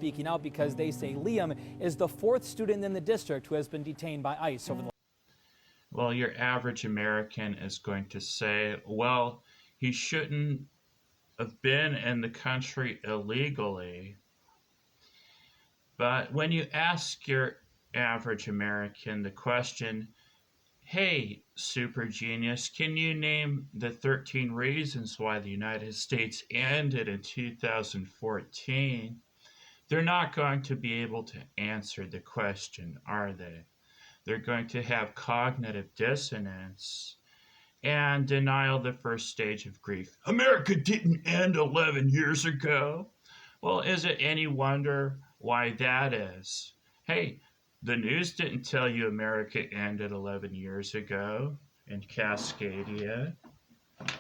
speaking out because they say Liam is the fourth student in the district who has been detained by ICE over the. Well, your average American is going to say, well, he shouldn't have been in the country illegally. But when you ask your average American the question, hey, super genius, can you name the 13 reasons why the United States ended in 2014? They're not going to be able to answer the question, are they? They're going to have cognitive dissonance and denial the first stage of grief. America didn't end 11 years ago. Well, is it any wonder why that is? Hey, the news didn't tell you America ended 11 years ago in Cascadia,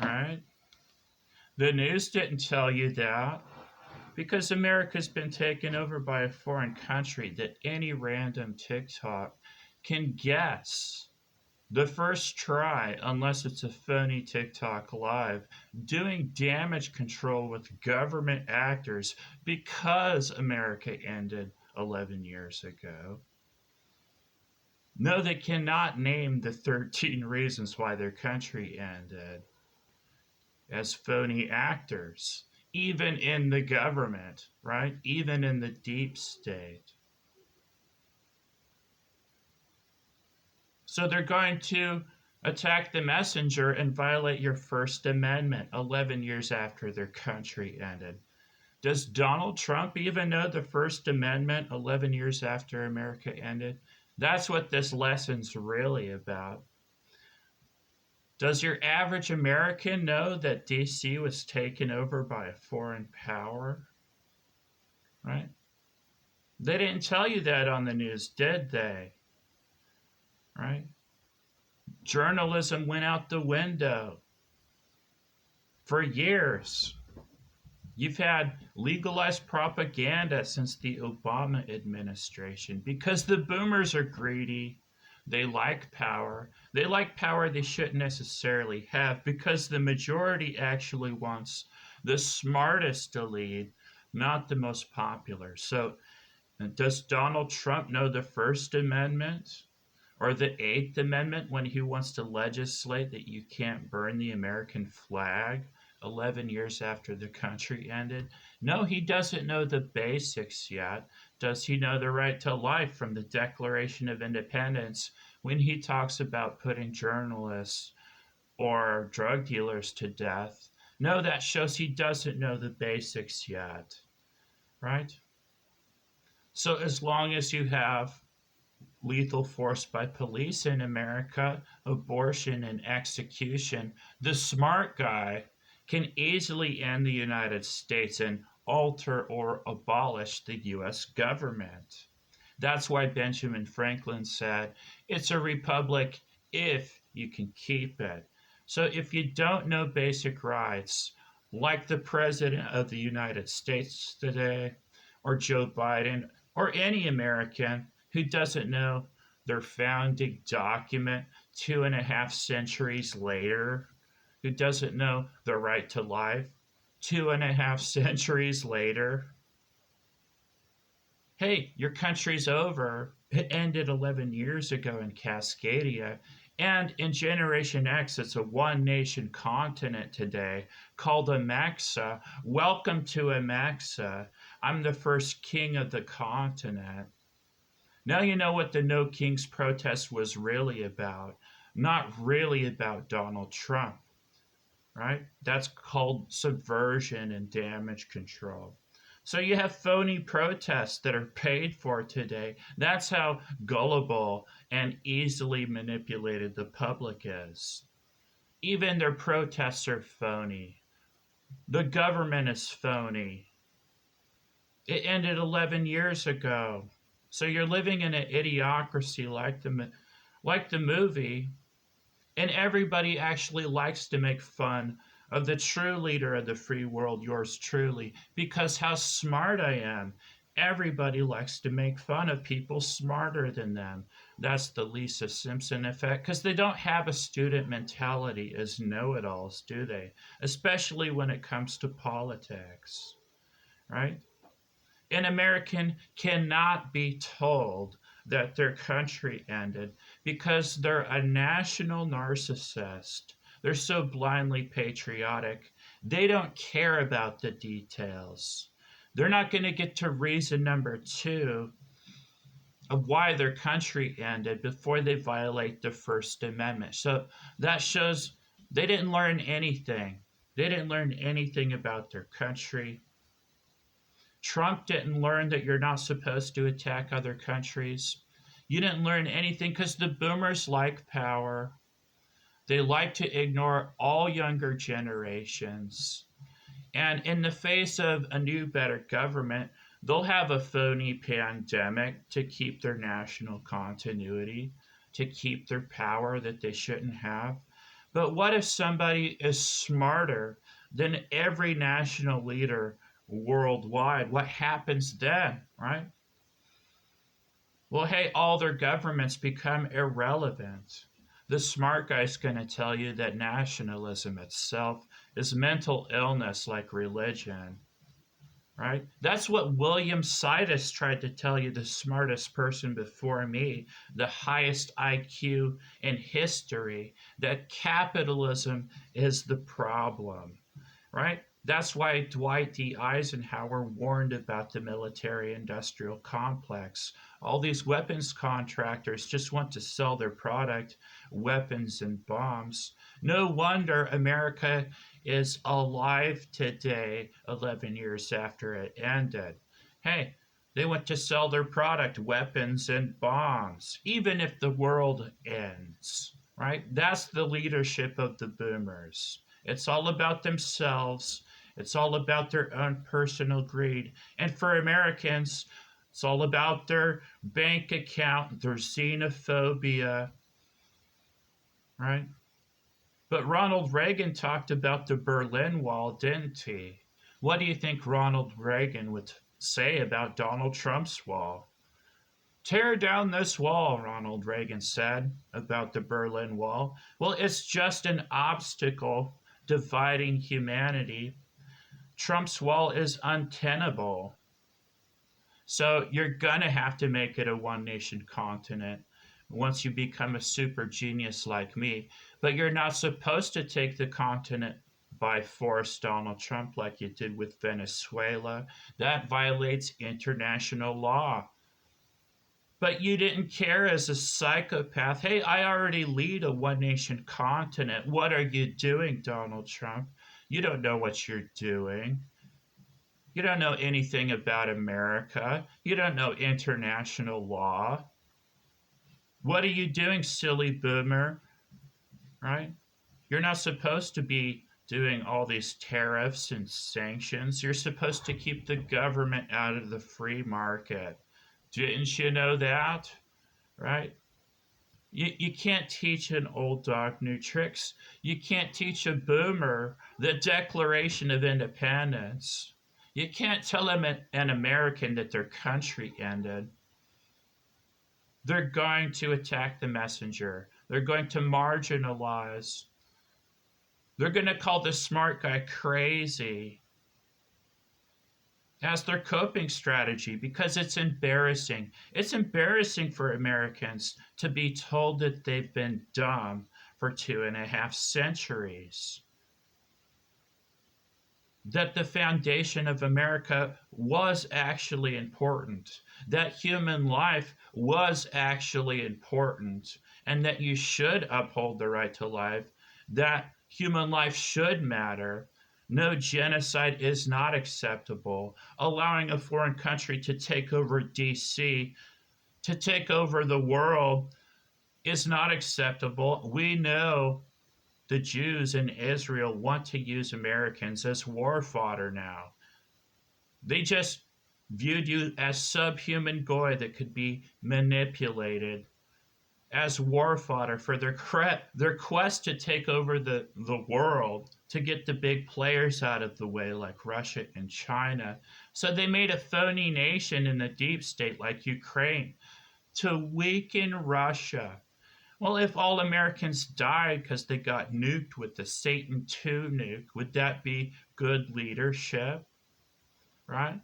right? The news didn't tell you that because America's been taken over by a foreign country that any random TikTok can guess the first try, unless it's a phony TikTok live, doing damage control with government actors because America ended 11 years ago. No, they cannot name the 13 reasons why their country ended as phony actors, even in the government, right? Even in the deep state. So they're going to attack the messenger and violate your First Amendment 11 years after their country ended. Does Donald Trump even know the First Amendment 11 years after America ended? That's what this lesson's really about. Does your average American know that DC was taken over by a foreign power? Right? They didn't tell you that on the news, did they? Right? Journalism went out the window for years. You've had legalized propaganda since the Obama administration because the boomers are greedy. They like power. They like power they shouldn't necessarily have because the majority actually wants the smartest to lead, not the most popular. So, does Donald Trump know the First Amendment or the Eighth Amendment when he wants to legislate that you can't burn the American flag 11 years after the country ended? No, he doesn't know the basics yet. Does he know the right to life from the Declaration of Independence when he talks about putting journalists or drug dealers to death? No, that shows he doesn't know the basics yet, right? So as long as you have lethal force by police in America, abortion and execution, the smart guy can easily end the United States and alter or abolish the US government. That's why Benjamin Franklin said, it's a republic if you can keep it. So if you don't know basic rights, like the President of the United States today, or Joe Biden, or any American who doesn't know their founding document 2.5 centuries later, who doesn't know the right to life 2.5 centuries later. Hey, your country's over. It ended 11 years ago in Cascadia. And in Generation X, it's a one nation continent today called Amexa. Welcome to Amexa. I'm the first king of the continent. Now you know what the No Kings protest was really about. Not really about Donald Trump, right? That's called subversion and damage control. So you have phony protests that are paid for today. That's how gullible and easily manipulated the public is. Even their protests are phony. The government is phony. It ended 11 years ago. So you're living in an idiocracy like the movie, and everybody actually likes to make fun of the true leader of the free world, yours truly, because how smart I am. Everybody likes to make fun of people smarter than them. That's the Lisa Simpson effect, because they don't have a student mentality as know-it-alls, do they? Especially when it comes to politics, right? An American cannot be told that their country ended because they're a national narcissist. They're so blindly patriotic. They don't care about the details. They're not going to get to reason number two of why their country ended before they violate the First Amendment. So that shows they didn't learn anything. They didn't learn anything about their country. Trump didn't learn that you're not supposed to attack other countries. You didn't learn anything because the boomers like power. They like to ignore all younger generations. And in the face of a new, better government, they'll have a phony pandemic to keep their national continuity, to keep their power that they shouldn't have. But what if somebody is smarter than every national leader worldwide? What happens then, right? Well, hey, all their governments become irrelevant. The smart guy's going to tell you that nationalism itself is mental illness like religion, right? That's what William Sidis tried to tell you, the smartest person before me, the highest IQ in history, that capitalism is the problem, right? That's why Dwight D. Eisenhower warned about the military industrial complex. All these weapons contractors just want to sell their product, weapons and bombs. No wonder America is alive today, 11 years after it ended. Hey, they want to sell their product, weapons and bombs, even if the world ends, right? That's the leadership of the boomers. It's all about themselves. It's all about their own personal greed. And for Americans, it's all about their bank account, their xenophobia, right? But Ronald Reagan talked about the Berlin Wall, didn't he? What do you think Ronald Reagan would say about Donald Trump's wall? Tear down this wall, Ronald Reagan said about the Berlin Wall. Well, it's just an obstacle dividing humanity. Trump's wall is untenable. So you're going to have to make it a one nation continent once you become a super genius like me. But you're not supposed to take the continent by force, Donald Trump, like you did with Venezuela. That violates international law. But you didn't care as a psychopath. Hey, I already lead a one nation continent. What are you doing, Donald Trump? You don't know what you're doing. You don't know anything about America. You don't know international law. What are you doing, silly boomer? Right? You're not supposed to be doing all these tariffs and sanctions. You're supposed to keep the government out of the free market. Didn't you know that? Right? You can't teach an old dog new tricks. You can't teach a boomer the Declaration of Independence. You can't tell an American that their country ended. They're going to attack the messenger. They're going to marginalize. They're going to call the smart guy crazy as their coping strategy because it's embarrassing. It's embarrassing for Americans to be told that they've been dumb for 2.5 centuries. That the foundation of America was actually important, that human life was actually important, and that you should uphold the right to life, that human life should matter. No genocide is not acceptable. Allowing a foreign country to take over DC, to take over the world, is not acceptable. We know the Jews in Israel want to use Americans as war fodder now. They just viewed you as subhuman goy that could be manipulated as war fodder for their quest to take over the world, to get the big players out of the way like Russia and China. So they made a phony nation in the deep state like Ukraine to weaken Russia. Well, if all Americans died because they got nuked with the Satan II nuke, would that be good leadership? Right?